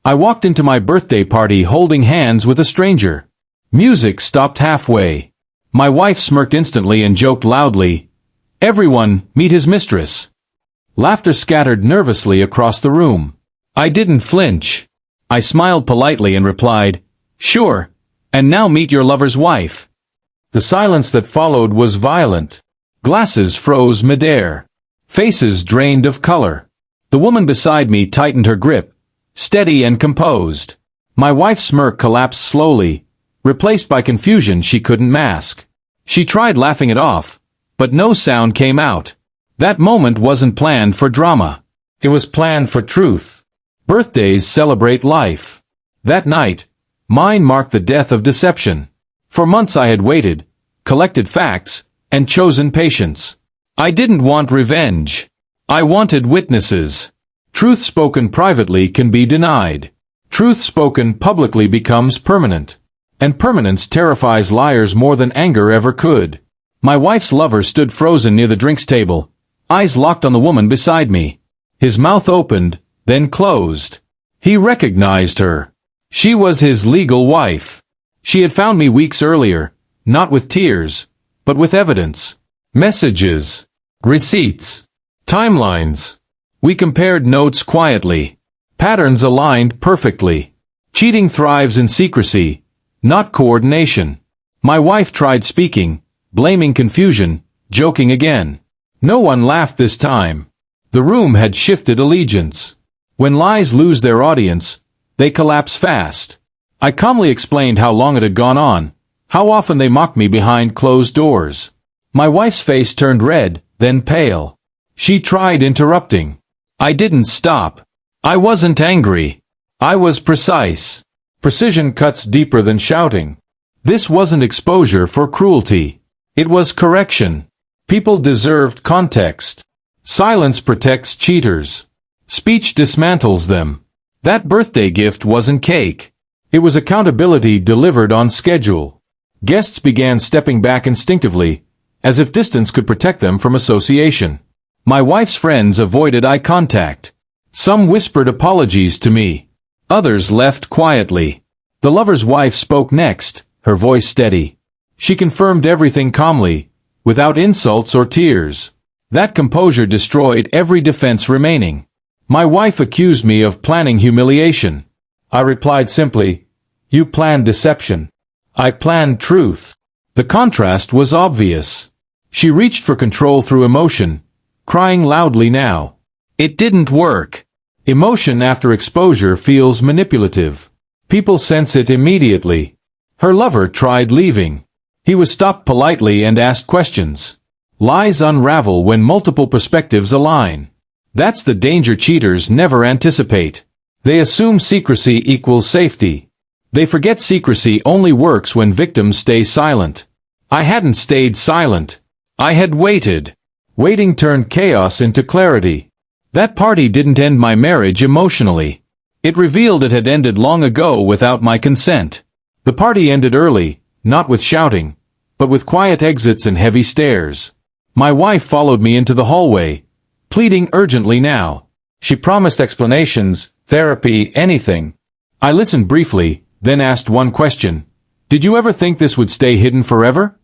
I walked into my birthday party holding hands with a stranger. Music stopped halfway. My wife smirked instantly and joked loudly, "Everyone, meet his mistress." Laughter scattered nervously across the room. I didn't flinch. I smiled politely and replied, "Sure, and now meet your lover's wife." The silence that followed was violent. Glasses froze midair. Faces drained of color. The woman beside me tightened her grip, steady and composed. My wife's smirk collapsed slowly, replaced by confusion she couldn't mask. She tried laughing it off, but no sound came out. That moment wasn't planned for drama. It was planned for truth. Birthdays celebrate life. That night, mine marked the death of deception. For months I had waited, collected facts, and chosen patience. I didn't want revenge. I wanted witnesses. Truth spoken privately can be denied. Truth spoken publicly becomes permanent. And permanence terrifies liars more than anger ever could. My wife's lover stood frozen near the drinks table, eyes locked on the woman beside me. His mouth opened, then closed. He recognized her. She was his legal wife. She had found me weeks earlier, not with tears, but with evidence. Messages, receipts, timelines. We compared notes quietly. Patterns aligned perfectly. Cheating thrives in secrecy, not coordination. My wife tried speaking, blaming confusion, joking again. No one laughed this time. The room had shifted allegiance. When lies lose their audience, they collapse fast. I calmly explained how long it had gone on, how often they mocked me behind closed doors. My wife's face turned red, then pale. She tried interrupting. I didn't stop. I wasn't angry. I was precise. Precision cuts deeper than shouting. This wasn't exposure for cruelty. It was correction. People deserved context. Silence protects cheaters. Speech dismantles them. That birthday gift wasn't cake. It was accountability delivered on schedule. Guests began stepping back instinctively, as if distance could protect them from association. My wife's friends avoided eye contact. Some whispered apologies to me. Others left quietly. The lover's wife spoke next, her voice steady. She confirmed everything calmly, without insults or tears. That composure destroyed every defense remaining. My wife accused me of planning humiliation. I replied simply, "You planned deception. I planned truth." The contrast was obvious. She reached for control through emotion, crying loudly now. It didn't work. Emotion after exposure feels manipulative. People sense it immediately. Her lover tried leaving. He was stopped politely and asked questions. Lies unravel when multiple perspectives align. That's the danger cheaters never anticipate. They assume secrecy equals safety. They forget secrecy only works when victims stay silent. I hadn't stayed silent. I had waited. Waiting turned chaos into clarity. That party didn't end my marriage emotionally. It revealed it had ended long ago without my consent. The party ended early, not with shouting, but with quiet exits and heavy stares. My wife followed me into the hallway, pleading urgently now. She promised explanations, therapy, anything. I listened briefly, then asked one question. Did you ever think this would stay hidden forever?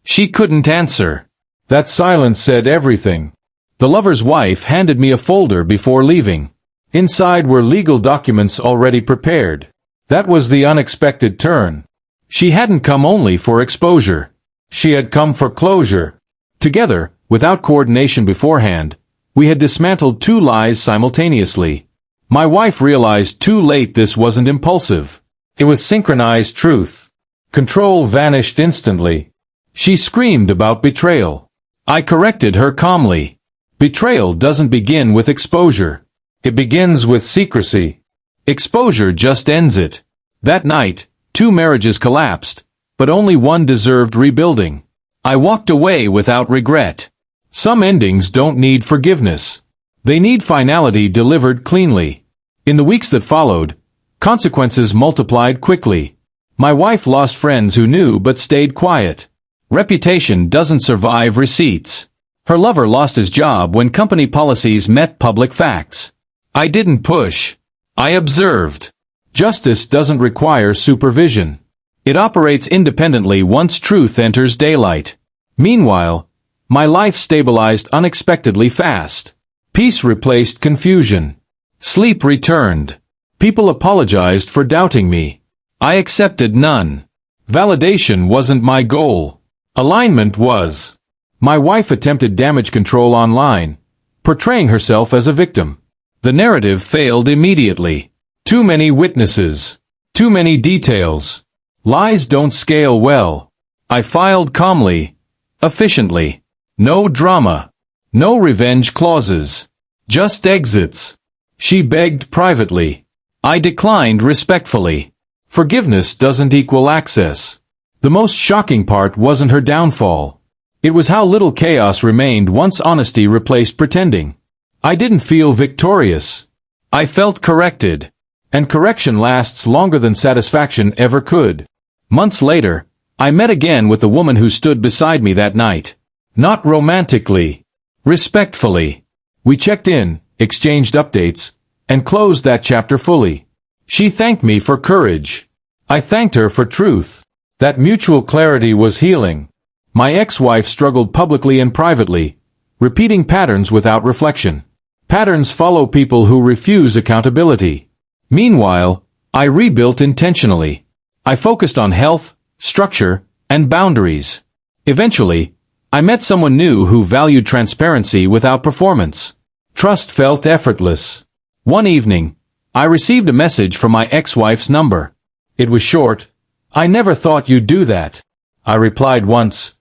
She couldn't answer. That silence said everything. The lover's wife handed me a folder before leaving. Inside were legal documents already prepared. That was the unexpected turn. She hadn't come only for exposure. She had come for closure. Together, without coordination beforehand, we had dismantled two lies simultaneously. My wife realized too late this wasn't impulsive. It was synchronized truth. Control vanished instantly. She screamed about betrayal. I corrected her calmly. Betrayal doesn't begin with exposure. It begins with secrecy. Exposure just ends it. That night, 2 marriages collapsed, but only one deserved rebuilding. I walked away without regret. Some endings don't need forgiveness. They need finality delivered cleanly. In the weeks that followed, consequences multiplied quickly. My wife lost friends who knew but stayed quiet. Reputation doesn't survive receipts. Her lover lost his job when company policies met public facts. I didn't push. I observed. Justice doesn't require supervision. It operates independently once truth enters daylight. Meanwhile, my life stabilized unexpectedly fast. Peace replaced confusion. Sleep returned. People apologized for doubting me. I accepted none. Validation wasn't my goal. Alignment was. My wife attempted damage control online, portraying herself as a victim. The narrative failed immediately. Too many witnesses. Too many details. Lies don't scale well. I filed calmly, efficiently. No drama. No revenge clauses. Just exits. She begged privately. I declined respectfully. Forgiveness doesn't equal access. The most shocking part wasn't her downfall. It was how little chaos remained once honesty replaced pretending. I didn't feel victorious. I felt corrected. And correction lasts longer than satisfaction ever could. Months later, I met again with the woman who stood beside me that night. Not romantically. Respectfully. We checked in, exchanged updates, and closed that chapter fully. She thanked me for courage. I thanked her for truth. That mutual clarity was healing. My ex-wife struggled publicly and privately, repeating patterns without reflection. Patterns follow people who refuse accountability. Meanwhile, I rebuilt intentionally. I focused on health, structure, and boundaries. Eventually, I met someone new who valued transparency without performance. Trust felt effortless. One evening, I received a message from my ex-wife's number. It was short. "I never thought you'd do that." I replied once.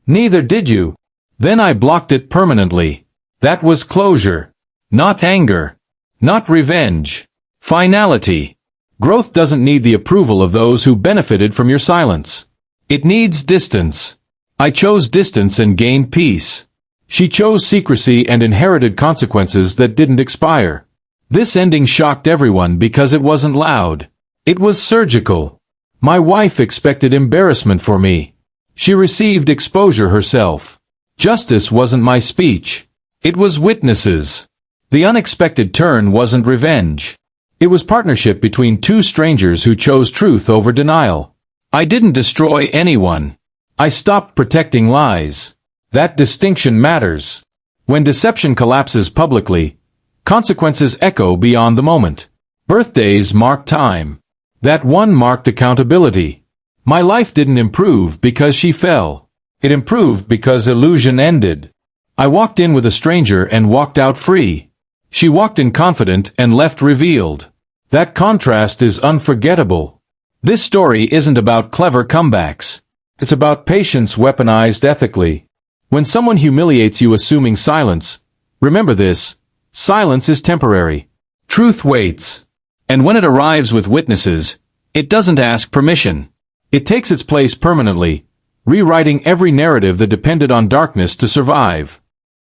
"Neither did you." Then I blocked it permanently. That was closure. Not anger. Not revenge. Finality. Growth doesn't need the approval of those who benefited from your silence. It needs distance. I chose distance and gained peace. She chose secrecy and inherited consequences that didn't expire. This ending shocked everyone because it wasn't loud. It was surgical. My wife expected embarrassment for me. She received exposure herself. Justice wasn't my speech. It was witnesses. The unexpected turn wasn't revenge. It was partnership between two strangers who chose truth over denial. I didn't destroy anyone. I stopped protecting lies. That distinction matters. When deception collapses publicly, consequences echo beyond the moment. Birthdays mark time. That one marked accountability. My life didn't improve because she fell. It improved because illusion ended. I walked in with a stranger and walked out free. She walked in confident and left revealed. That contrast is unforgettable. This story isn't about clever comebacks. It's about patience weaponized ethically. When someone humiliates you assuming silence, remember this: silence is temporary. Truth waits. And when it arrives with witnesses, it doesn't ask permission. It takes its place permanently, rewriting every narrative that depended on darkness to survive.